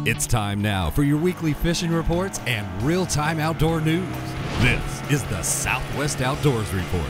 It's time now for your weekly fishing reports and real-time outdoor news. This is the Southwest Outdoors Report.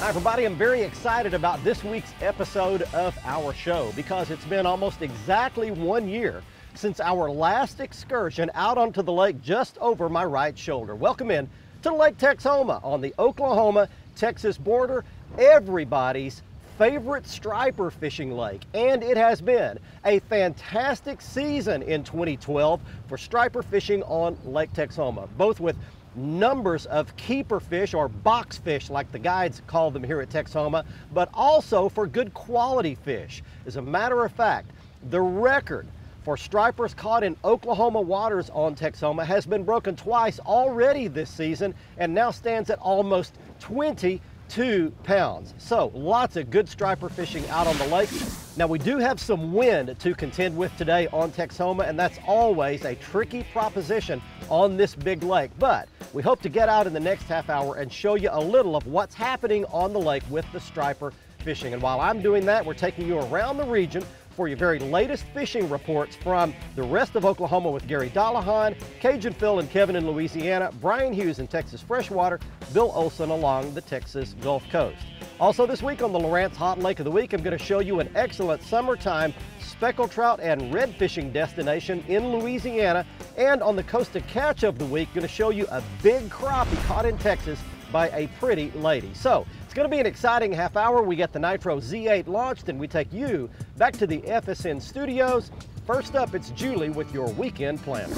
Hi everybody, I'm very excited about this week's episode of our show because it's been almost exactly 1 year since our last excursion out onto the lake just over my right shoulder. Welcome in to Lake Texoma on the Oklahoma-Texas border, everybody's favorite striper fishing lake. And it has been a fantastic season in 2012 for striper fishing on Lake Texoma, both with numbers of keeper fish or box fish like the guides call them here at Texoma, but also for good quality fish. As a matter of fact, the record for stripers caught in Oklahoma waters on Texoma has been broken twice already this season and now stands at almost 22 pounds. So lots of good striper fishing out on the lake. Now we do have some wind to contend with today on Texoma, and that's always a tricky proposition on this big lake, but we hope to get out in the next half hour and show you a little of what's happening on the lake with the striper fishing. And while I'm doing that, we're taking you around the region for your very latest fishing reports from the rest of Oklahoma with Gary Dollahan, Cajun Phil and Kevin in Louisiana, Brian Hughes in Texas Freshwater, Bill Olson along the Texas Gulf Coast. Also this week on the Lawrence Hot Lake of the Week, I'm going to show you an excellent summertime speckled trout and red fishing destination in Louisiana. And on the Coast of Catch of the Week, going to show you a big crappie caught in Texas by a pretty lady. So it's going to be an exciting half hour. We get the Nitro Z8 launched and we take you back to the FSN studios. First up, it's Julie with your weekend plan.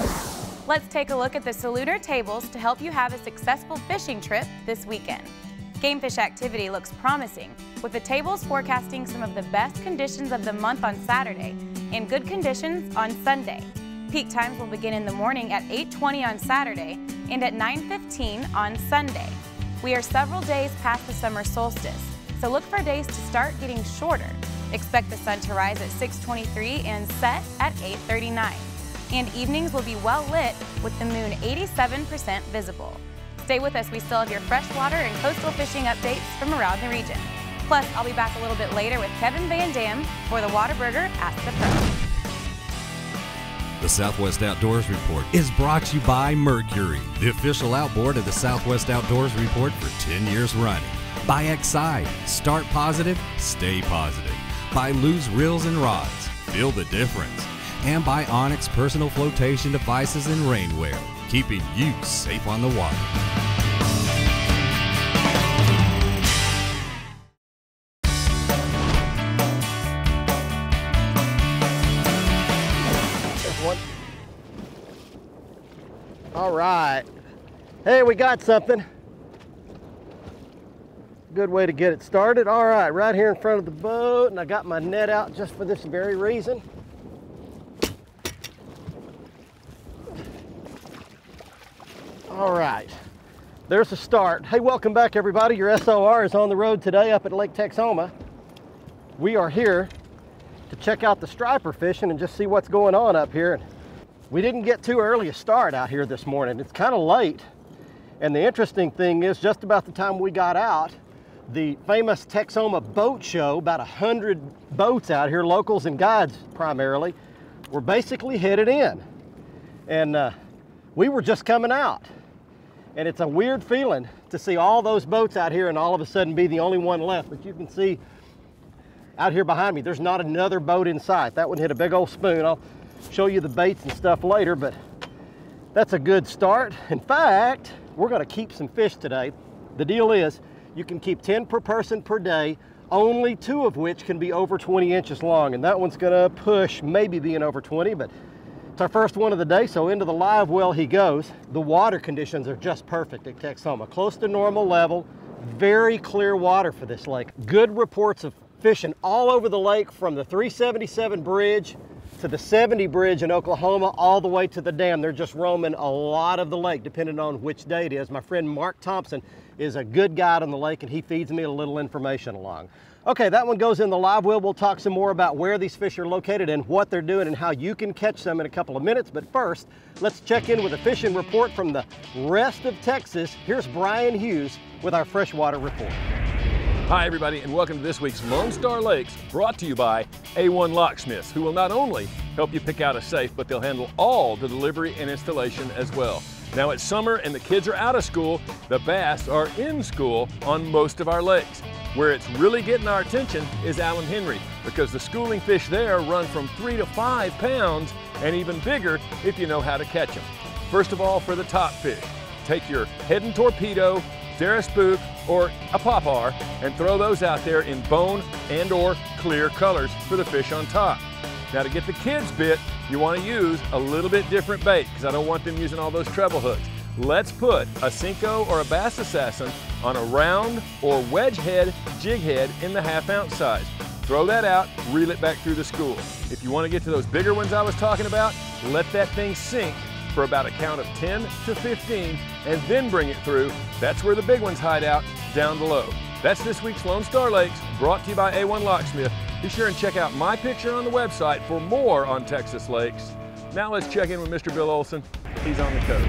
Let's take a look at the Saluter tables to help you have a successful fishing trip this weekend. Game fish activity looks promising, with the tables forecasting some of the best conditions of the month on Saturday and good conditions on Sunday. Peak times will begin in the morning at 8:20 on Saturday and at 9:15 on Sunday. We are several days past the summer solstice, so look for days to start getting shorter. Expect the sun to rise at 6:23 and set at 8:39. And evenings will be well lit with the moon 87% visible. Stay with us, we still have your freshwater and coastal fishing updates from around the region. Plus, I'll be back a little bit later with Kevin Van Dam for the Waterburger Ask the Pro. The Southwest Outdoors Report is brought to you by Mercury, the official outboard of the Southwest Outdoors Report for 10 years running. By Excite, start positive, stay positive. By Lose Reels and Rods, feel the difference. And by Onyx Personal Flotation Devices and Rainwear, keeping you safe on the water. All right. Hey, we got something. Good way to get it started. All right, right here in front of the boat, and I got my net out just for this very reason. All right, there's the start. Hey, welcome back everybody. Your SOR is on the road today up at Lake Texoma. We are here to check out the striper fishing and just see what's going on up here. We didn't get too early a start out here this morning. It's kind of late. And the interesting thing is, just about the time we got out, the famous Texoma boat show, about 100 boats out here, locals and guides primarily, were basically headed in. And we were just coming out. And it's a weird feeling to see all those boats out here and all of a sudden be the only one left. But you can see out here behind me, there's not another boat in sight. That one hit a big old spoon. I'll show you the baits and stuff later, but that's a good start. In fact, we're gonna keep some fish today. The deal is you can keep 10 per person per day, only 2 of which can be over 20 inches long. And that one's gonna push maybe being over 20, but it's our first one of the day, so into the live well he goes. The water conditions are just perfect at Texoma. Close to normal level, very clear water for this lake. Good reports of fishing all over the lake from the 377 bridge to the 70 bridge in Oklahoma, all the way to the dam. They're just roaming a lot of the lake, depending on which day it is. My friend Mark Thompson is a good guide on the lake, and he feeds me a little information along. Okay, that one goes in the live well. We'll talk some more about where these fish are located and what they're doing and how you can catch them in a couple of minutes. But first, let's check in with a fishing report from the rest of Texas. Here's Brian Hughes with our freshwater report. Hi everybody, and welcome to this week's Lone Star Lakes, brought to you by A1 Locksmiths, who will not only help you pick out a safe, but they'll handle all the delivery and installation as well. Now it's summer and the kids are out of school, the bass are in school on most of our lakes. Where it's really getting our attention is Allen Henry, because the schooling fish there run from 3 to 5 pounds and even bigger if you know how to catch them. First of all, for the top fish, take your head and torpedo, Sarah spook, or a popar, and throw those out there in bone and or clear colors for the fish on top. Now to get the kids bit, you want to use a little bit different bait, because I don't want them using all those treble hooks. Let's put a Cinco or a Bass Assassin on a round or wedge head jig head in the 1/2 ounce size. Throw that out, reel it back through the school. If you want to get to those bigger ones I was talking about, let that thing sink for about a count of 10 to 15 and then bring it through. That's where the big ones hide out, down below. That's this week's Lone Star Lakes, brought to you by A1 Locksmith. Be sure and check out my picture on the website for more on Texas lakes. Now let's check in with Mr. Bill Olson. He's on the coast.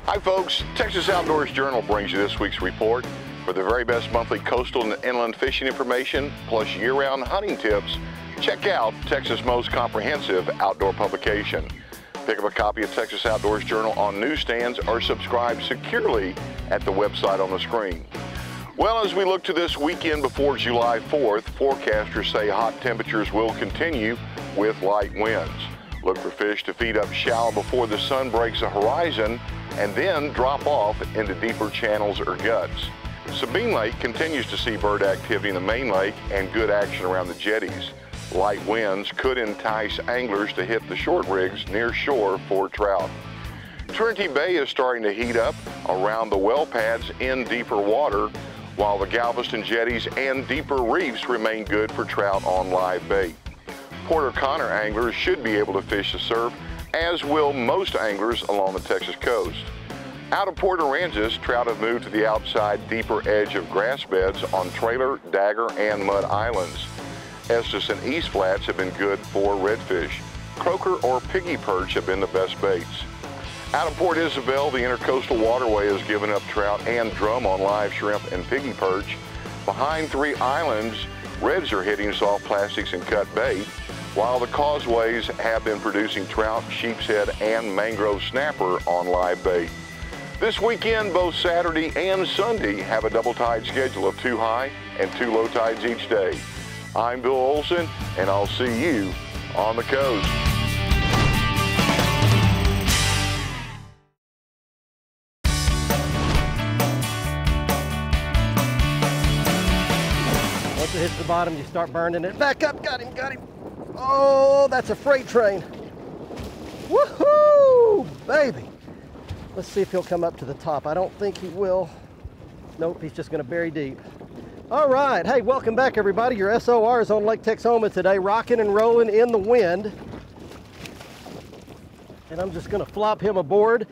Hi folks, Texas Outdoors Journal brings you this week's report. For the very best monthly coastal and inland fishing information, plus year-round hunting tips, check out Texas' most comprehensive outdoor publication. Pick up a copy of Texas Outdoors Journal on newsstands or subscribe securely at the website on the screen. Well, as we look to this weekend before July 4th, forecasters say hot temperatures will continue with light winds. Look for fish to feed up shallow before the sun breaks the horizon and then drop off into deeper channels or guts. Sabine Lake continues to see bird activity in the main lake and good action around the jetties. Light winds could entice anglers to hit the short rigs near shore for trout. Trinity Bay is starting to heat up around the well pads in deeper water, while the Galveston jetties and deeper reefs remain good for trout on live bait. Port O'Connor anglers should be able to fish the surf, as will most anglers along the Texas coast. Out of Port Aransas, trout have moved to the outside deeper edge of grass beds on Trailer, Dagger, and Mud Islands. Estes and East Flats have been good for redfish. Croaker or piggy perch have been the best baits. Out of Port Isabel, the intercoastal waterway has given up trout and drum on live shrimp and piggy perch. Behind Three Islands, reds are hitting soft plastics and cut bait, while the causeways have been producing trout, sheepshead, and mangrove snapper on live bait. This weekend, both Saturday and Sunday have a double tide schedule of 2 high and 2 low tides each day. I'm Bill Olson, and I'll see you on the coast. Once it hits the bottom, you start burning it. Back up, got him. Oh, that's a freight train. Woohoo, baby. Let's see if he'll come up to the top. I don't think he will. Nope, he's just gonna bury deep. All right, hey, welcome back everybody. Your SOR is on Lake Texoma today, rocking and rolling in the wind. And I'm just gonna flop him aboard.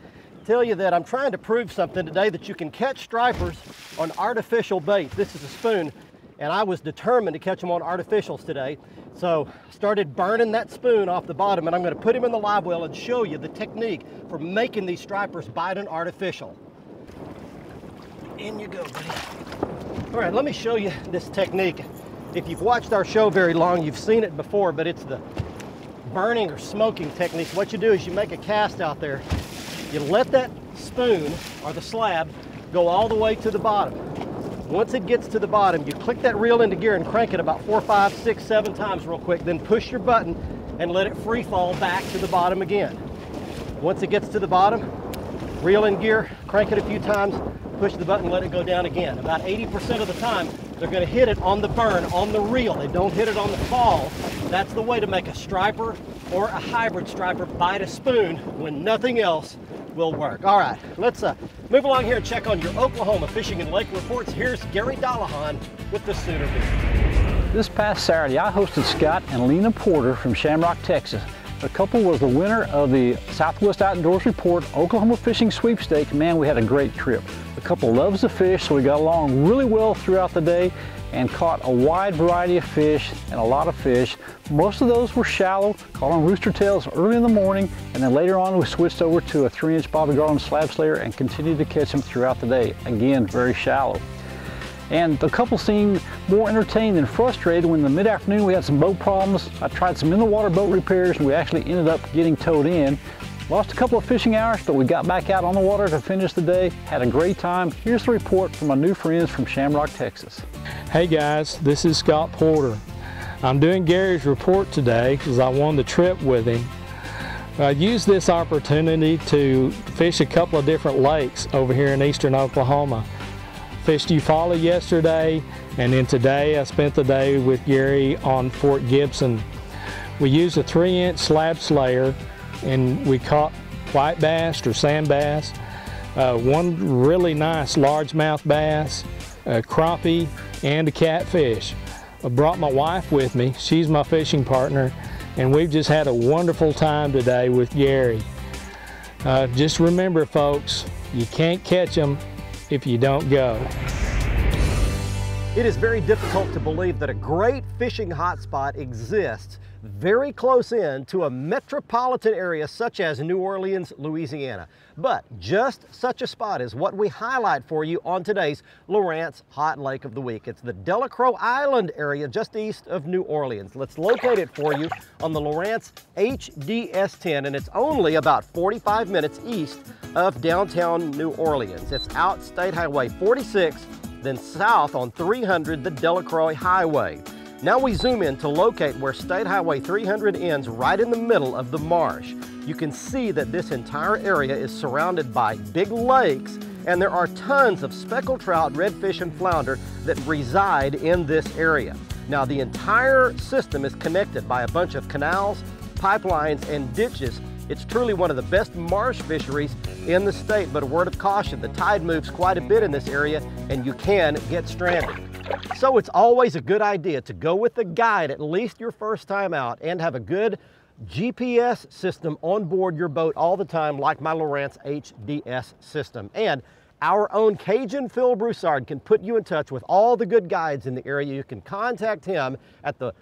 Tell you that I'm trying to prove something today, that you can catch stripers on artificial bait. This is a spoon, and I was determined to catch them on artificials today. So started burning that spoon off the bottom, and I'm gonna put him in the live well and show you the technique for making these stripers bite an artificial. In you go, buddy. All right, let me show you this technique. If you've watched our show very long, you've seen it before, but it's the burning or smoking technique. What you do is you make a cast out there. You let that spoon or the slab go all the way to the bottom. Once it gets to the bottom, you click that reel into gear and crank it about 4, 5, 6, 7 times real quick, then push your button and let it free fall back to the bottom again. Once it gets to the bottom, reel in gear, crank it a few times, push the button, let it go down again. About 80% of the time, they're gonna hit it on the burn, on the reel. They don't hit it on the fall. That's the way to make a striper or a hybrid striper bite a spoon when nothing else will work. All right, let's move along here and check on your Oklahoma fishing and lake reports. Here's Gary Dallahan with the Sooner Beat. This past Saturday, I hosted Scott and Lena Porter from Shamrock, Texas. The couple was the winner of the Southwest Outdoors Report Oklahoma Fishing Sweepstake. Man, we had a great trip. The couple loves to fish, so we got along really well throughout the day and caught a wide variety of fish and a lot of fish. Most of those were shallow, caught on rooster tails early in the morning, and then later on we switched over to a 3-inch Bobby Garland slab slayer and continued to catch them throughout the day. Again, very shallow. And the couple seemed more entertained than frustrated when in the mid-afternoon we had some boat problems. I tried some in-the-water boat repairs and we actually ended up getting towed in. Lost a couple of fishing hours, but we got back out on the water to finish the day. Had a great time. Here's the report from my new friends from Shamrock, Texas. Hey guys, this is Scott Porter. I'm doing Gary's report today because I won the trip with him. I used this opportunity to fish a couple of different lakes over here in eastern Oklahoma. Fished Eufaula yesterday, and then today I spent the day with Gary on Fort Gibson. We used a 3-inch slab slayer and we caught white bass or sand bass, one really nice largemouth bass, a crappie, and a catfish. I brought my wife with me. She's my fishing partner, and we've just had a wonderful time today with Gary. Just remember, folks, you can't catch them if you don't go. It is very difficult to believe that a great fishing hotspot exists very close in to a metropolitan area such as New Orleans, Louisiana. But just such a spot is what we highlight for you on today's Lowrance Hot Lake of the Week. It's the Delacroix Island area just east of New Orleans. Let's locate it for you on the Lowrance HDS-10, and it's only about 45 minutes east of downtown New Orleans. It's out State Highway 46, then south on 300, the Delacroix Highway. Now we zoom in to locate where State Highway 300 ends right in the middle of the marsh. You can see that this entire area is surrounded by big lakes, and there are tons of speckled trout, redfish, and flounder that reside in this area. Now the entire system is connected by a bunch of canals, pipelines, and ditches. It's truly one of the best marsh fisheries in the state, but a word of caution, the tide moves quite a bit in this area and you can get stranded. So it's always a good idea to go with a guide at least your first time out and have a good GPS system on board your boat all the time, like my Lowrance HDS system. And our own Cajun Phil Broussard can put you in touch with all the good guides in the area. You can contact him at the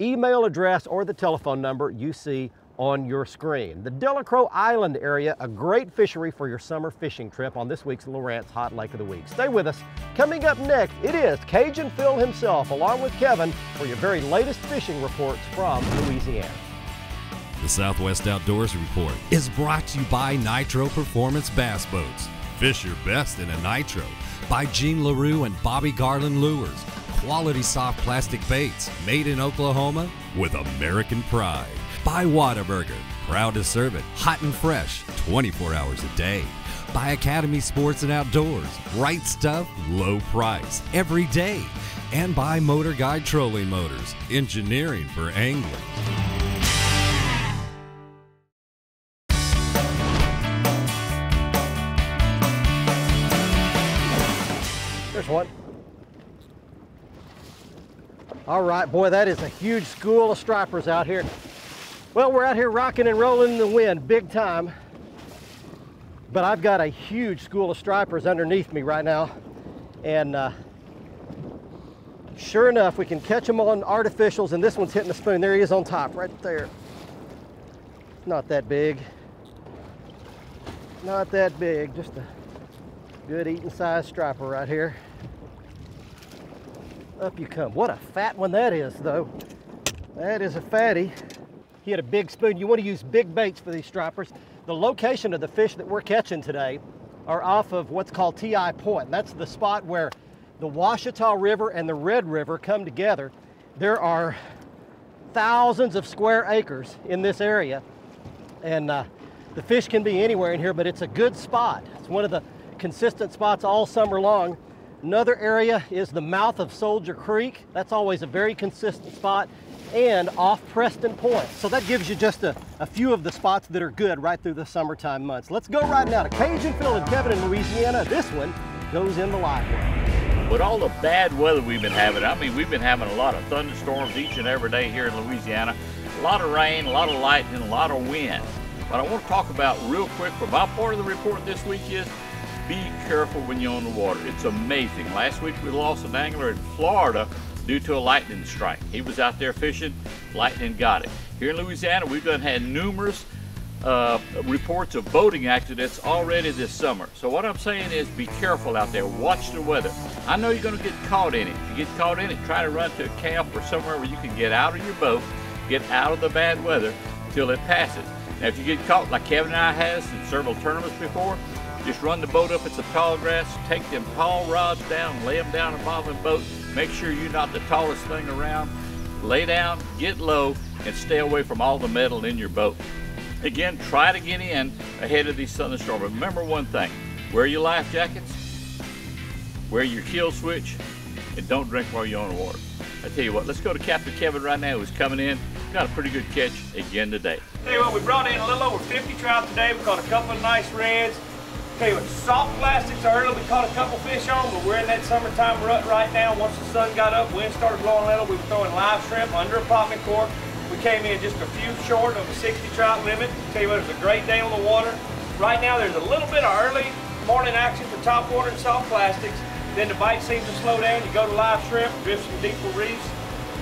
email address or the telephone number you see on your screen. The Delacroix Island area, a great fishery for your summer fishing trip on this week's Lowrance Hot Lake of the Week. Stay with us. Coming up next, it is Cajun Phil himself, along with Kevin, for your very latest fishing reports from Louisiana. The Southwest Outdoors Report is brought to you by Nitro Performance Bass Boats. Fish your best in a Nitro. By Gene LaRue and Bobby Garland Lures. Quality soft plastic baits made in Oklahoma with American pride. By Whataburger, proud to serve it hot and fresh 24 hours a day. By Academy Sports and Outdoors, right stuff, low price every day. And by Motor Guide Trolling Motors, engineering for anglers. There's one. All right, boy, that is a huge school of stripers out here. Well, we're out here rocking and rolling in the wind, big time. But I've got a huge school of stripers underneath me right now. And sure enough, we can catch them on artificials, and this one's hitting the spoon. There he is on top, right there. Not that big. Not that big, just a good eating size striper right here. Up you come. What a fat one that is, though. That is a fatty. He had a big spoon. You want to use big baits for these stripers. The location of the fish that we're catching today are off of what's called T.I. Point. That's the spot where the Ouachita River and the Red River come together. There are thousands of square acres in this area, and the fish can be anywhere in here, but it's a good spot. It's one of the consistent spots all summer long. Another area is the mouth of Soldier Creek. That's always a very consistent spot, and off Preston Point. So that gives you just a few of the spots that are good right through the summertime months. Let's go right now to Cajun Phil and Kevin in Louisiana. This one goes in the live well. With all the bad weather we've been having, I mean, we've been having a lot of thunderstorms each and every day here in Louisiana. A lot of rain, a lot of lightning, a lot of wind. What I want to talk about real quick for my part of the report this week is be careful when you're on the water. It's amazing. Last week we lost an angler in Florida due to a lightning strike. He was out there fishing, lightning got him. Here in Louisiana, we've had numerous reports of boating accidents already this summer. So what I'm saying is be careful out there. Watch the weather. I know you're going to get caught in it. If you get caught in it, try to run to a camp or somewhere where you can get out of your boat, get out of the bad weather till it passes. Now, if you get caught like Kevin and I has in several tournaments before, just run the boat up in some tall grass, take them tall rods down, lay them down in the bottom of the boat, make sure you're not the tallest thing around, lay down, get low, and stay away from all the metal in your boat. Again, try to get in ahead of these thunderstorms. Remember one thing, wear your life jackets, wear your kill switch, and don't drink while you're on the water. I tell you what, let's go to Captain Kevin right now, who's coming in. Got a pretty good catch again today. Tell you what, we brought in a little over 50 trout today. We caught a couple of nice reds. Tell you what, soft plastics early, we caught a couple fish on, but we're in that summertime rut right now. Once the sun got up, wind started blowing a little, we were throwing live shrimp under a popping cork. We came in just a few short of a 60 trout limit. Tell you what, it was a great day on the water. Right now, there's a little bit of early morning action for top water and soft plastics. Then the bite seems to slow down. You go to live shrimp, drift some deeper reefs.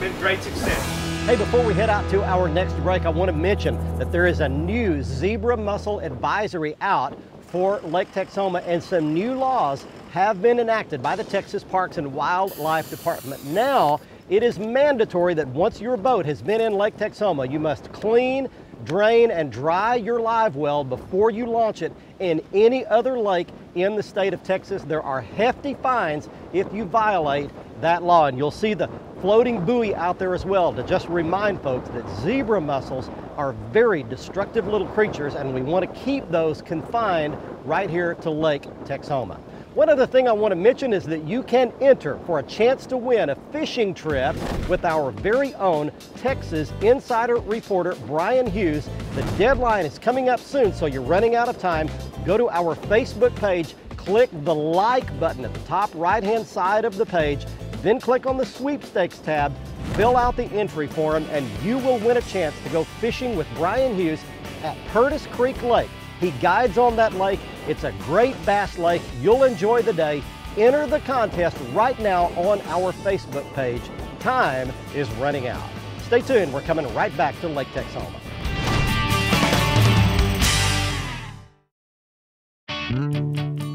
Been great success. Hey, before we head out to our next break, I want to mention that there is a new zebra mussel advisory out for Lake Texoma, and some new laws have been enacted by the Texas Parks and Wildlife Department. Now, it is mandatory that once your boat has been in Lake Texoma, you must clean, drain, and dry your live well before you launch it in any other lake in the state of Texas. There are hefty fines if you violate that law, and you'll see the floating buoy out there as well to just remind folks that zebra mussels are very destructive little creatures, and we want to keep those confined right here to Lake Texoma. One other thing I want to mention is that you can enter for a chance to win a fishing trip with our very own Texas Insider reporter, Brian Hughes. The deadline is coming up soon, so you're running out of time. Go to our Facebook page, click the like button at the top right-hand side of the page, then click on the sweepstakes tab, fill out the entry form, and you will win a chance to go fishing with Brian Hughes at Curtis Creek Lake. He guides on that lake. It's a great bass lake. You'll enjoy the day. Enter the contest right now on our Facebook page. Time is running out. Stay tuned. We're coming right back to Lake Texoma.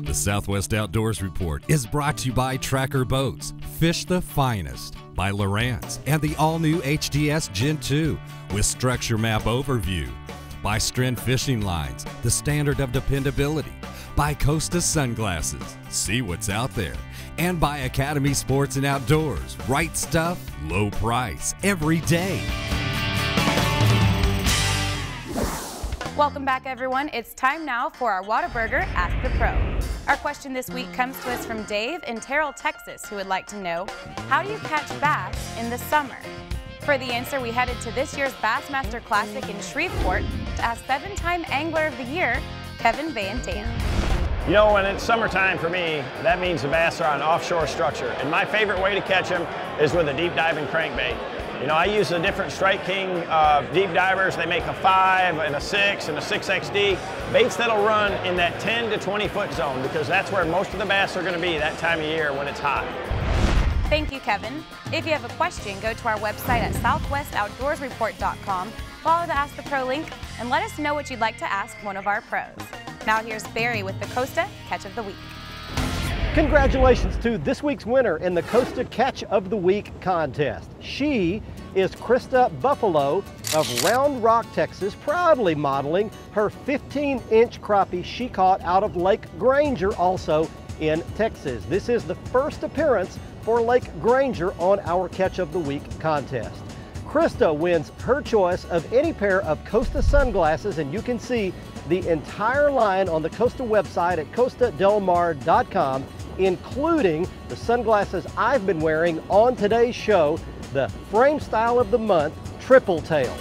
The Southwest Outdoors Report is brought to you by Tracker Boats. Fish the finest by Lowrance and the all-new HDS Gen 2 with structure map overview. By Stren Fishing Lines, the standard of dependability. By Costa Sunglasses, see what's out there. And by Academy Sports and Outdoors, right stuff, low price, every day. Welcome back, everyone. It's time now for our Whataburger Ask the Pro. Our question this week comes to us from Dave in Terrell, Texas, who would like to know, how do you catch bass in the summer? For the answer, we headed to this year's Bassmaster Classic in Shreveport to ask 7-time Angler of the Year, Kevin Van Dam. You know, when it's summertime for me, that means the bass are on offshore structure. And my favorite way to catch them is with a deep diving crankbait. You know, I use the different Strike King deep divers. They make a 5 and a 6 and a 6XD. Baits that'll run in that 10 to 20 foot zone, because that's where most of the bass are gonna be that time of year when it's hot. Thank you, Kevin. If you have a question, go to our website at southwestouttdoorsreport.com, follow the Ask the Pro link, and let us know what you'd like to ask one of our pros. Now here's Barry with the Costa Catch of the Week. Congratulations to this week's winner in the Costa Catch of the Week contest. She is Krista Buffalo of Round Rock, Texas, proudly modeling her 15-inch crappie she caught out of Lake Granger, also in Texas. This is the first appearance for Lake Granger on our Catch of the Week contest. Krista wins her choice of any pair of Costa sunglasses, and you can see the entire line on the Costa website at costadelmar.com, including the sunglasses I've been wearing on today's show, the Frame Style of the Month Triple Tail.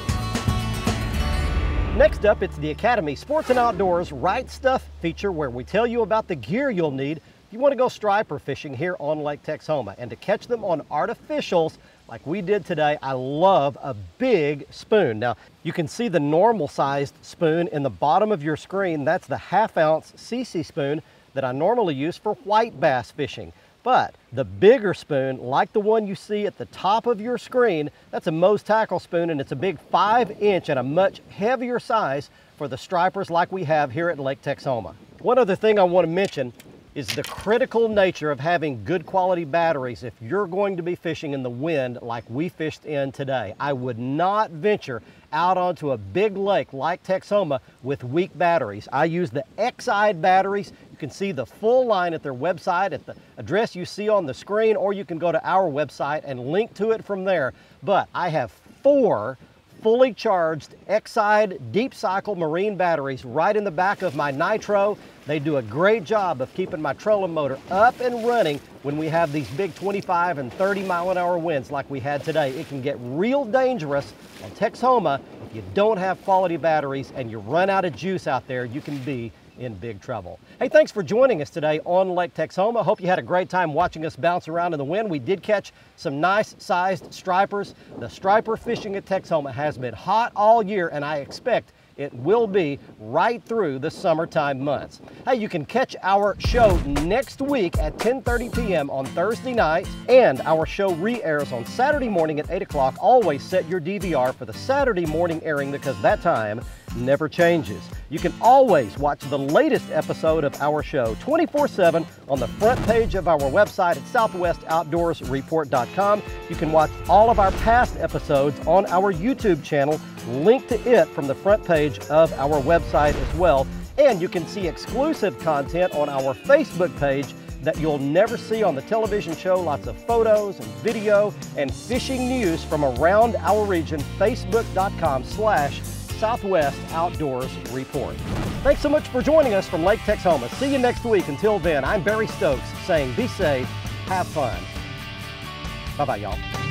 Next up, it's the Academy Sports and Outdoors Right Stuff feature, where we tell you about the gear you'll need if you want to go striper fishing here on Lake Texoma. And to catch them on artificials like we did today, I love a big spoon. Now, you can see the normal sized spoon in the bottom of your screen. That's the 1/2 ounce CC spoon that I normally use for white bass fishing. But the bigger spoon, like the one you see at the top of your screen, that's a Moe's tackle spoon, and it's a big 5-inch and a much heavier size for the stripers like we have here at Lake Texoma. One other thing I want to mention is the critical nature of having good quality batteries if you're going to be fishing in the wind like we fished in today. I would not venture out onto a big lake like Texoma with weak batteries. I use the Xide batteries. You can see the full line at their website at the address you see on the screen, or you can go to our website and link to it from there. But I have 4 fully charged Xide deep cycle marine batteries right in the back of my Nitro. They do a great job of keeping my trolling motor up and running when we have these big 25 and 30 mile-an-hour winds like we had today. It can get real dangerous on Texoma if you don't have quality batteries and you run out of juice out there. You can be in big trouble. Hey, thanks for joining us today on Lake Texoma. Hope you had a great time watching us bounce around in the wind. We did catch some nice sized stripers. The striper fishing at Texoma has been hot all year, and I expect it will be right through the summertime months. Hey, you can catch our show next week at 10:30 p.m. on Thursday night, and our show re-airs on Saturday morning at 8 o'clock. Always set your DVR for the Saturday morning airing because that time never changes. You can always watch the latest episode of our show 24/7 on the front page of our website at southwestoutdoorsreport.com. You can watch all of our past episodes on our YouTube channel, linked to it from the front page of our website as well. And you can see exclusive content on our Facebook page that you'll never see on the television show. Lots of photos and video and fishing news from around our region. Facebook.com/Southwest Outdoors Report. Thanks so much for joining us from Lake Texoma. See you next week. Until then, I'm Barry Stokes saying be safe, have fun. Bye-bye, y'all.